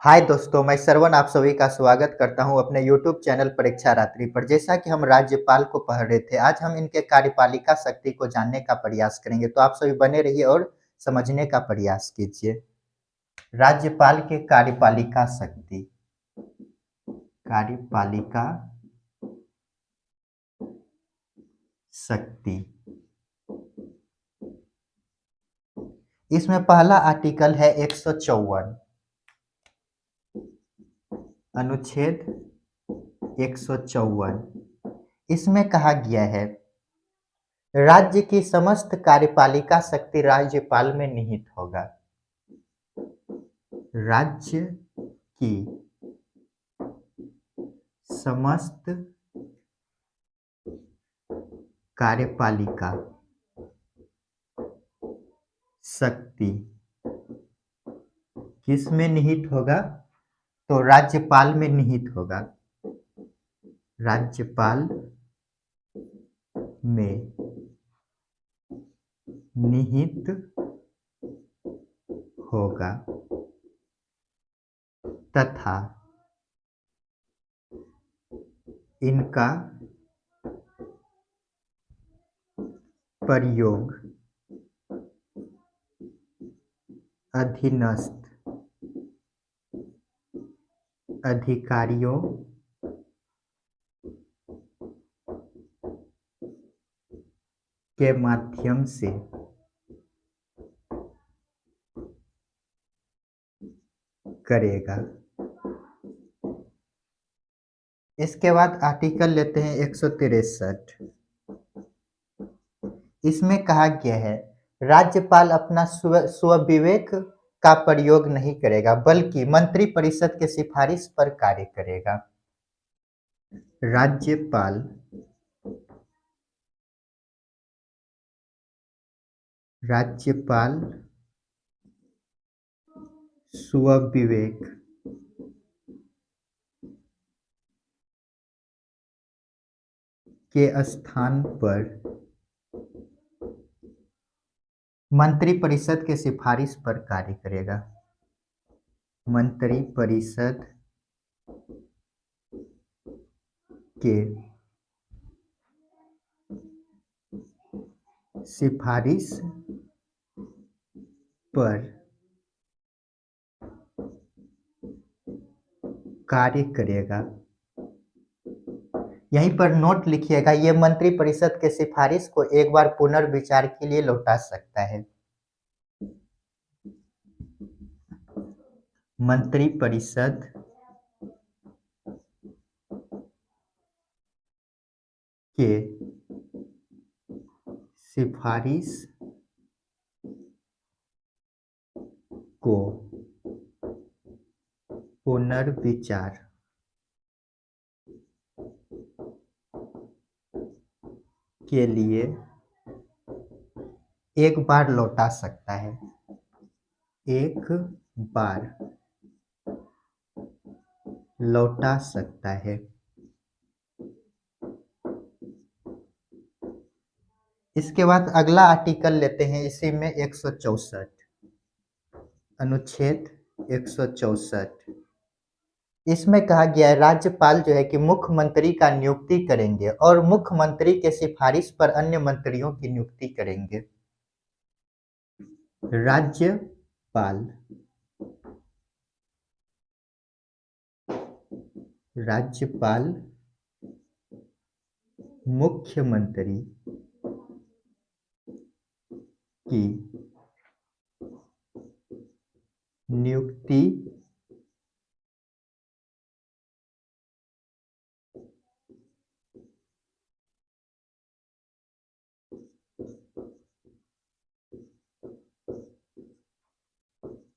हाय दोस्तों, मैं श्रवण आप सभी का स्वागत करता हूं अपने YouTube चैनल परीक्षा रात्रि पर। जैसा कि हम राज्यपाल को पढ़ रहे थे, आज हम इनके कार्यपालिका शक्ति को जानने का प्रयास करेंगे। तो आप सभी बने रहिए और समझने का प्रयास कीजिए। राज्यपाल के कार्यपालिका शक्ति, कार्यपालिका शक्ति, इसमें पहला आर्टिकल है 154, अनुच्छेद 154। इसमें कहा गया है, राज्य की समस्त कार्यपालिका शक्ति राज्यपाल में निहित होगा। राज्य की समस्त कार्यपालिका शक्ति किस में निहित होगा? तो राज्यपाल में निहित होगा। राज्यपाल में निहित होगा तथा इनका प्रयोग अधीनस्थ अधिकारियों के माध्यम से करेगा। इसके बाद आर्टिकल लेते हैं 163। इसमें कहा गया है, राज्यपाल अपना स्वविवेक का प्रयोग नहीं करेगा, बल्कि मंत्रिपरिषद के सिफारिश पर कार्य करेगा। राज्यपाल राज्यपाल स्वविवेक के स्थान पर मंत्रिपरिषद के सिफारिश पर कार्य करेगा। मंत्रिपरिषद के सिफारिश पर कार्य करेगा। यहीं पर नोट लिखिएगा, ये मंत्रिपरिषद के सिफारिश को एक बार पुनर्विचार के लिए लौटा सकता है। मंत्रिपरिषद के सिफारिश को पुनर्विचार के लिए एक बार लौटा सकता है। एक बार लौटा सकता है। इसके बाद अगला आर्टिकल लेते हैं, इसी में 164, अनुच्छेद 164। इसमें कहा गया है, राज्यपाल जो है कि मुख्यमंत्री का नियुक्ति करेंगे और मुख्यमंत्री के सिफारिश पर अन्य मंत्रियों की नियुक्ति करेंगे। राज्यपाल राज्यपाल मुख्यमंत्री की नियुक्ति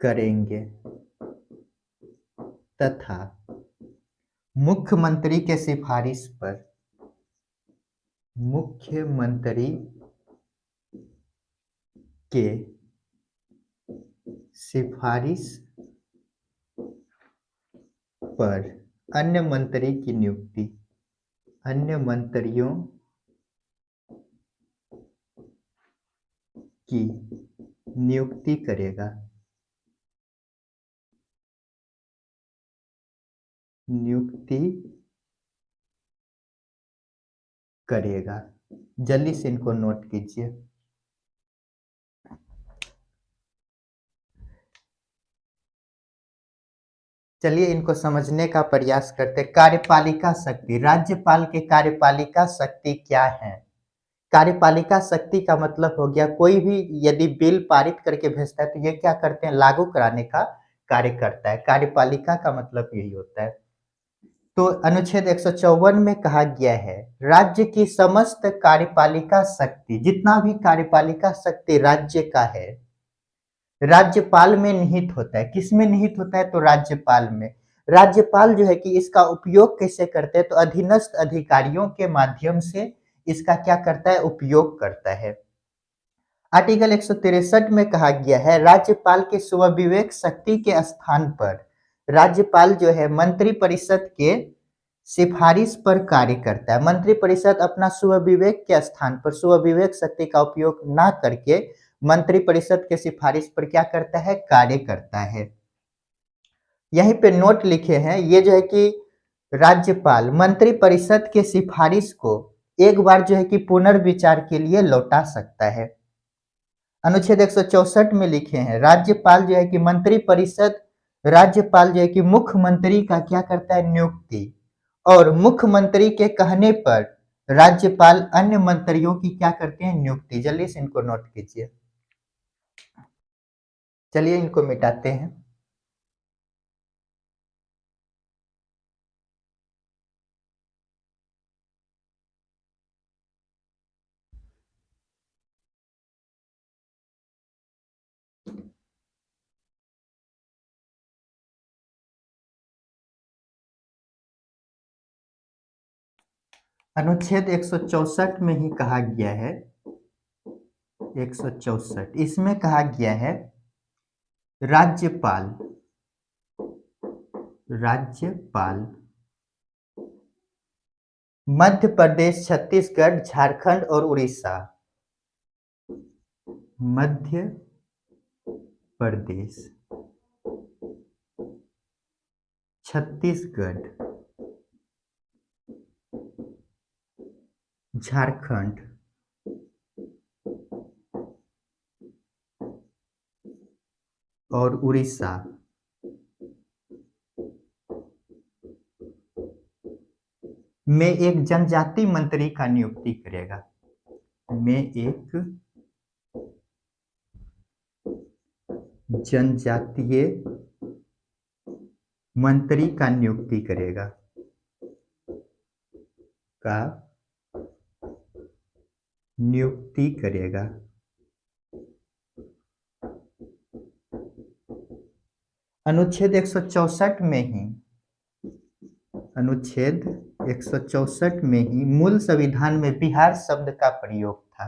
करेंगे तथा मुख्यमंत्री के सिफारिश पर मुख्यमंत्री के सिफारिश पर अन्य मंत्री की नियुक्ति अन्य मंत्रियों की नियुक्ति करेगा। नियुक्ति करेगा। जल्दी से इनको नोट कीजिए। चलिए इनको समझने का प्रयास करते हैं। कार्यपालिका शक्ति, राज्यपाल के कार्यपालिका शक्ति क्या है? कार्यपालिका शक्ति का मतलब हो गया कोई भी यदि बिल पारित करके भेजता है तो ये क्या करते हैं, लागू कराने का कार्य करता है। कार्यपालिका का मतलब यही होता है। तो अनुच्छेद 154 में कहा गया है राज्य की समस्त कार्यपालिका शक्ति, जितना भी कार्यपालिका शक्ति राज्य का है, राज्यपाल में निहित होता है। किस में निहित होता है? तो राज्यपाल में। राज्यपाल जो है कि इसका उपयोग कैसे करते हैं? तो अधीनस्थ अधिकारियों के माध्यम से इसका क्या करता है, उपयोग करता है। आर्टिकल 163 में कहा गया है राज्यपाल के स्वविवेक शक्ति के स्थान पर राज्यपाल जो है मंत्री परिषद के सिफारिश पर कार्य करता है। मंत्री परिषद अपना स्वविवेक के स्थान पर स्वविवेक शक्ति का उपयोग ना करके मंत्री परिषद के सिफारिश पर क्या करता है, कार्य करता है। यहीं पे नोट लिखे हैं ये जो है कि राज्यपाल मंत्री परिषद के सिफारिश को एक बार जो है कि पुनर्विचार के लिए लौटा सकता है। अनुच्छेद 164 में लिखे हैं राज्यपाल जो है कि मंत्री परिषद, राज्यपाल जो है कि मुख्यमंत्री का क्या करता है, नियुक्ति, और मुख्यमंत्री के कहने पर राज्यपाल अन्य मंत्रियों की क्या करते हैं, नियुक्ति। जल्दी से इनको नोट कीजिए। चलिए इनको मिटाते हैं। अनुच्छेद 164 में ही कहा गया है, 164 इसमें कहा गया है राज्यपाल, राज्यपाल मध्य प्रदेश, छत्तीसगढ़, झारखंड और उड़ीसा, मध्य प्रदेश, छत्तीसगढ़, झारखंड और उड़ीसा में एक जनजाति मंत्री का नियुक्ति करेगा, में एक जनजातीय मंत्री का नियुक्ति करेगा, का नियुक्ति करेगा। अनुच्छेद 164 में ही, अनुच्छेद 164 में ही मूल संविधान में बिहार शब्द का प्रयोग था।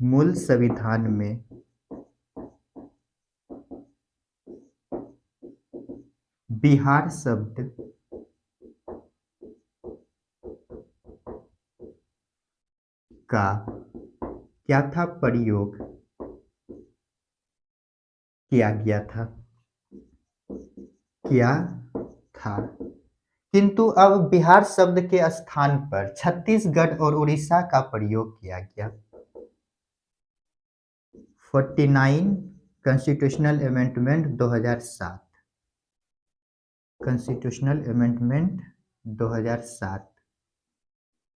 मूल संविधान में बिहार शब्द का क्या था, प्रयोग किया गया था, किया था। किंतु अब बिहार शब्द के स्थान पर छत्तीसगढ़ और उड़ीसा का प्रयोग किया गया। 49 कॉन्स्टिट्यूशनल अमेंडमेंट 2007, कॉन्स्टिट्यूशनल अमेंडमेंट 2007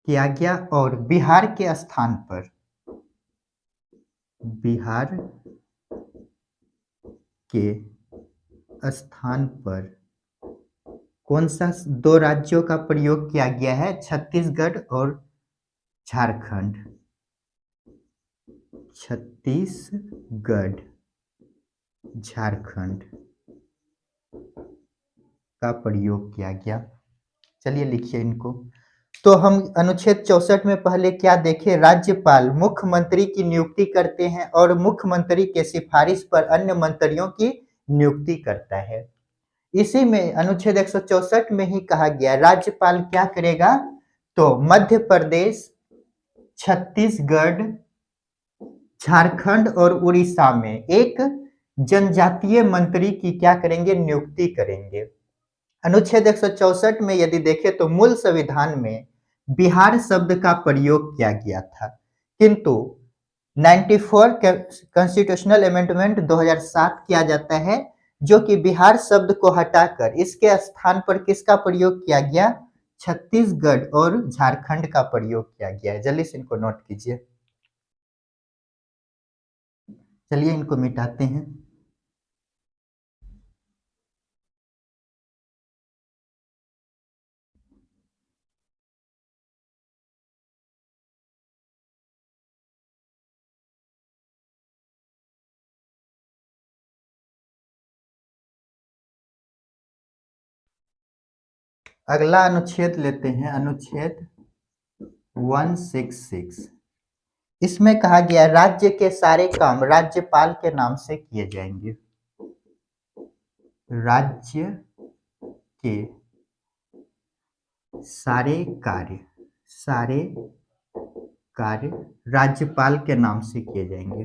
किया गया और बिहार के स्थान पर, बिहार के स्थान पर कौन सा दो राज्यों का प्रयोग किया गया है, छत्तीसगढ़ और झारखंड। छत्तीसगढ़, झारखंड का प्रयोग किया गया। चलिए लिखिए इनको। तो हम अनुच्छेद 64 में पहले क्या देखे, राज्यपाल मुख्यमंत्री की नियुक्ति करते हैं और मुख्यमंत्री के सिफारिश पर अन्य मंत्रियों की नियुक्ति करता है। इसी में अनुच्छेद 164 में ही कहा गया राज्यपाल क्या करेगा, तो मध्य प्रदेश, छत्तीसगढ़, झारखंड और उड़ीसा में एक जनजातीय मंत्री की क्या करेंगे, नियुक्ति करेंगे। अनुच्छेद 164 में यदि देखें तो मूल संविधान में बिहार शब्द का प्रयोग किया गया था, किंतु 94 कॉन्स्टिट्यूशनल अमेंडमेंट 2007 किया जाता है, जो कि बिहार शब्द को हटाकर इसके स्थान पर किसका प्रयोग किया गया? छत्तीसगढ़ और झारखंड का प्रयोग किया गया है। जल्दी से इनको नोट कीजिए। चलिए इनको मिटाते हैं। अगला अनुच्छेद लेते हैं, अनुच्छेद 166। इसमें कहा गया राज्य के सारे काम राज्यपाल के नाम से किए जाएंगे। राज्य के सारे कार्य राज्यपाल के नाम से किए जाएंगे।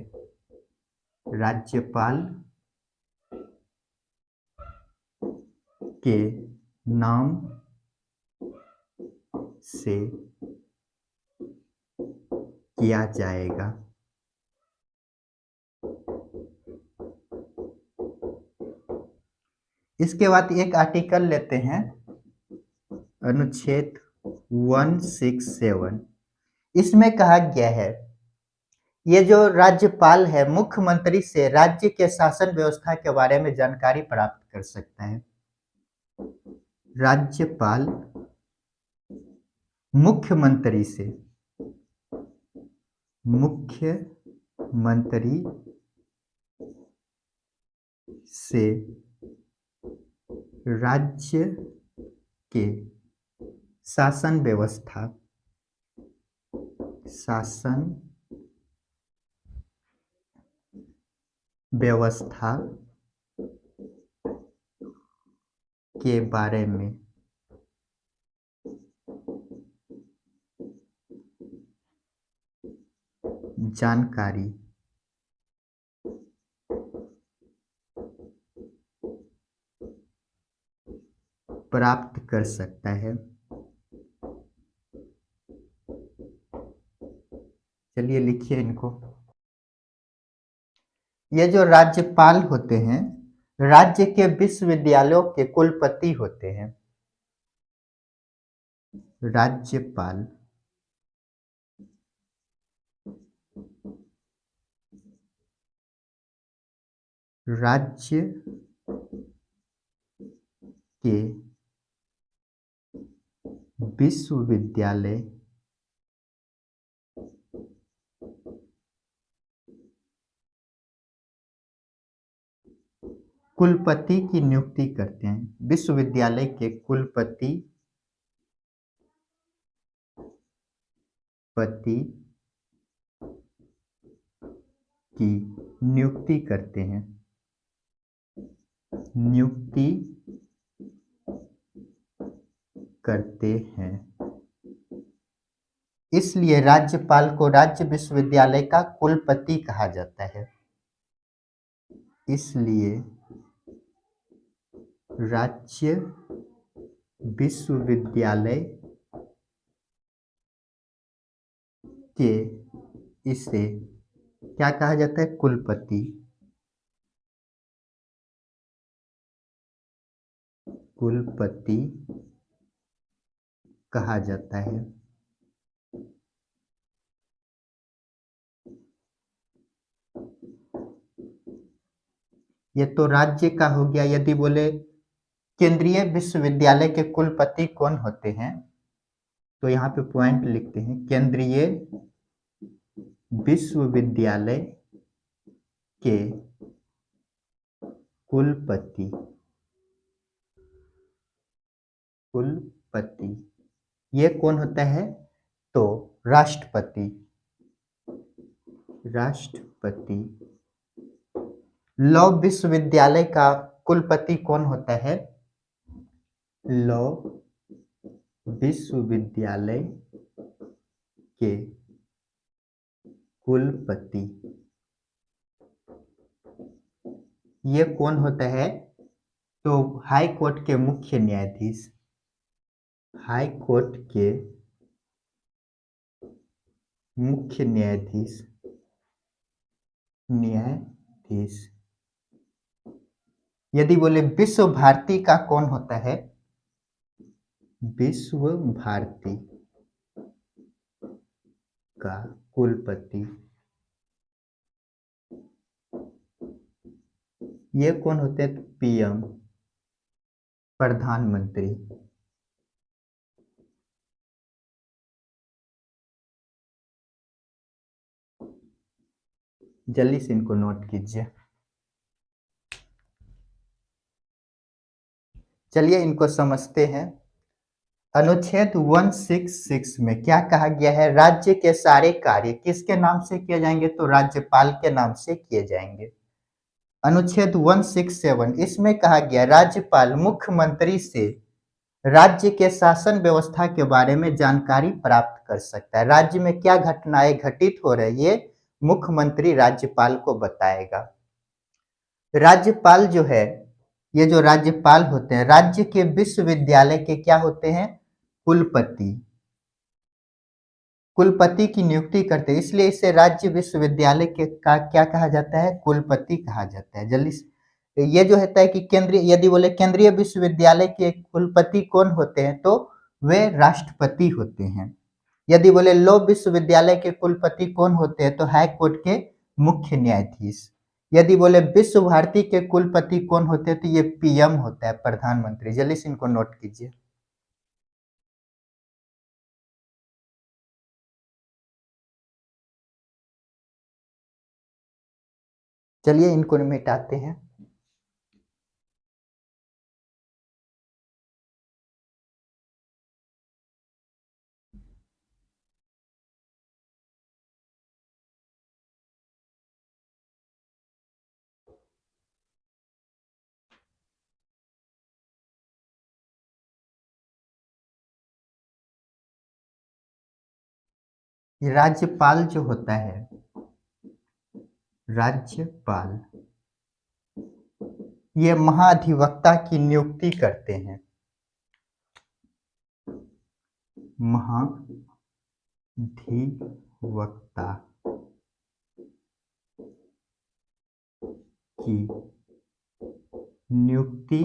राज्यपाल के नाम से किया जाएगा। इसके बाद एक आर्टिकल लेते हैं, अनुच्छेद 167। इसमें कहा गया है ये जो राज्यपाल है मुख्यमंत्री से राज्य के शासन व्यवस्था के बारे में जानकारी प्राप्त कर सकता है। राज्यपाल मुख्यमंत्री से राज्य के शासन व्यवस्था के बारे में जानकारी प्राप्त कर सकता है। चलिए लिखिए इनको। ये जो राज्यपाल होते हैं राज्य के विश्वविद्यालयों के कुलपति होते हैं। राज्यपाल राज्य के विश्वविद्यालय कुलपति की नियुक्ति करते हैं। विश्वविद्यालय के कुलपति की नियुक्ति करते हैं। इसलिए राज्यपाल को राज्य विश्वविद्यालय का कुलपति कहा जाता है। इसलिए राज्य विश्वविद्यालय के इसे क्या कहा जाता है? कुलपति कहा जाता है। ये तो राज्य का हो गया। यदि बोले केंद्रीय विश्वविद्यालय के कुलपति कौन होते हैं तो यहाँ पे पॉइंट लिखते हैं, केंद्रीय विश्वविद्यालय के कुलपति ये कौन होता है? तो राष्ट्रपति। लॉ विश्वविद्यालय का कुलपति कौन होता है? लॉ विश्वविद्यालय के कुलपति ये कौन होता है? तो हाई कोर्ट के मुख्य न्यायाधीश, हाई कोर्ट के मुख्य न्यायाधीश, न्यायाधीश। यदि बोले विश्व भारती का कौन होता है? विश्व भारती का कुलपति, ये कौन होते हैं? पीएम, प्रधानमंत्री। जल्दी से इनको नोट कीजिए। चलिए इनको समझते हैं। अनुच्छेद 166 में क्या कहा गया है? राज्य के सारे कार्य किसके नाम से किए जाएंगे? तो राज्यपाल के नाम से किए जाएंगे। अनुच्छेद 167 इसमें कहा गया राज्यपाल मुख्यमंत्री से राज्य के शासन व्यवस्था के बारे में जानकारी प्राप्त कर सकता है। राज्य में क्या घटनाएं घटित हो रही है, मुख्यमंत्री राज्यपाल को बताएगा। राज्यपाल जो है, ये जो राज्यपाल होते हैं, राज्य के विश्वविद्यालय के क्या होते हैं? कुलपति। कुलपति की नियुक्ति करते हैं, इसलिए इसे राज्य विश्वविद्यालय के का क्या कहा जाता है? कुलपति कहा जाता है। जल्दी से ये जो होता है कि केंद्रीय, यदि बोले केंद्रीय विश्वविद्यालय के कुलपति कौन होते हैं, तो वे राष्ट्रपति होते हैं। यदि बोले लो विश्वविद्यालय के कुलपति कौन होते हैं, तो हाई कोर्ट के मुख्य न्यायाधीश। यदि बोले विश्व भारती के कुलपति कौन होते हैं, तो ये पीएम होता है, प्रधानमंत्री। जल्दी से इनको नोट कीजिए। चलिए इनको मिटाते हैं। ये राज्यपाल जो होता है, राज्यपाल, ये महाधिवक्ता की नियुक्ति करते हैं। महाधिवक्ता की नियुक्ति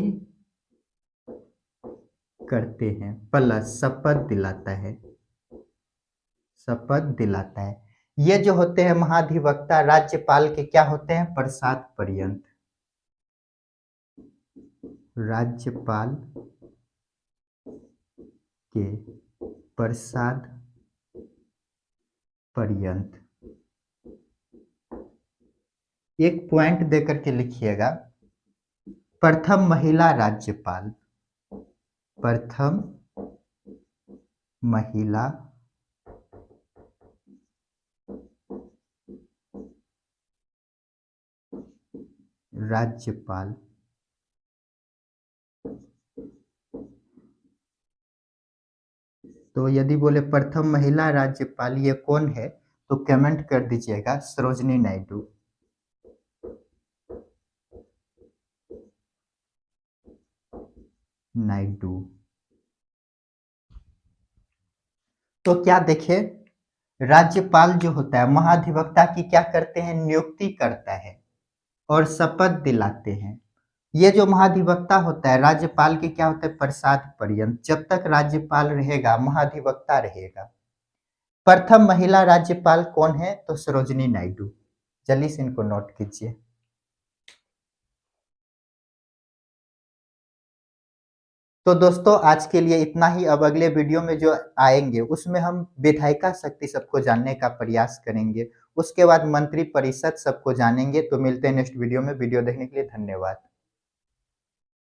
करते हैं, प्लस शपथ दिलाता है, शपथ दिलाता है। ये जो होते हैं महाधिवक्ता राज्यपाल के क्या होते हैं? प्रसाद पर्यंत। राज्यपाल के प्रसाद पर्यंत। एक पॉइंट देकर के लिखिएगा, प्रथम महिला राज्यपाल, प्रथम महिला राज्यपाल। तो यदि बोले प्रथम महिला राज्यपाल ये कौन है, तो कमेंट कर दीजिएगा, सरोजनी नायडू। नायडू। तो क्या देखे, राज्यपाल जो होता है महाधिवक्ता की क्या करते हैं? नियुक्ति करता है और शपथ दिलाते हैं। ये जो महाधिवक्ता होता है राज्यपाल के क्या होता है? प्रसाद पर्यंत। जब तक राज्यपाल रहेगा महाधिवक्ता रहेगा। प्रथम महिला राज्यपाल कौन है? तो सरोजनी नायडू। जल्दी से इनको नोट कीजिए। तो दोस्तों आज के लिए इतना ही। अब अगले वीडियो में जो आएंगे उसमें हम विधायिका शक्ति सबको जानने का प्रयास करेंगे, उसके बाद मंत्री परिषद सबको जानेंगे। तो मिलते हैं नेक्स्ट वीडियो में। वीडियो देखने के लिए धन्यवाद।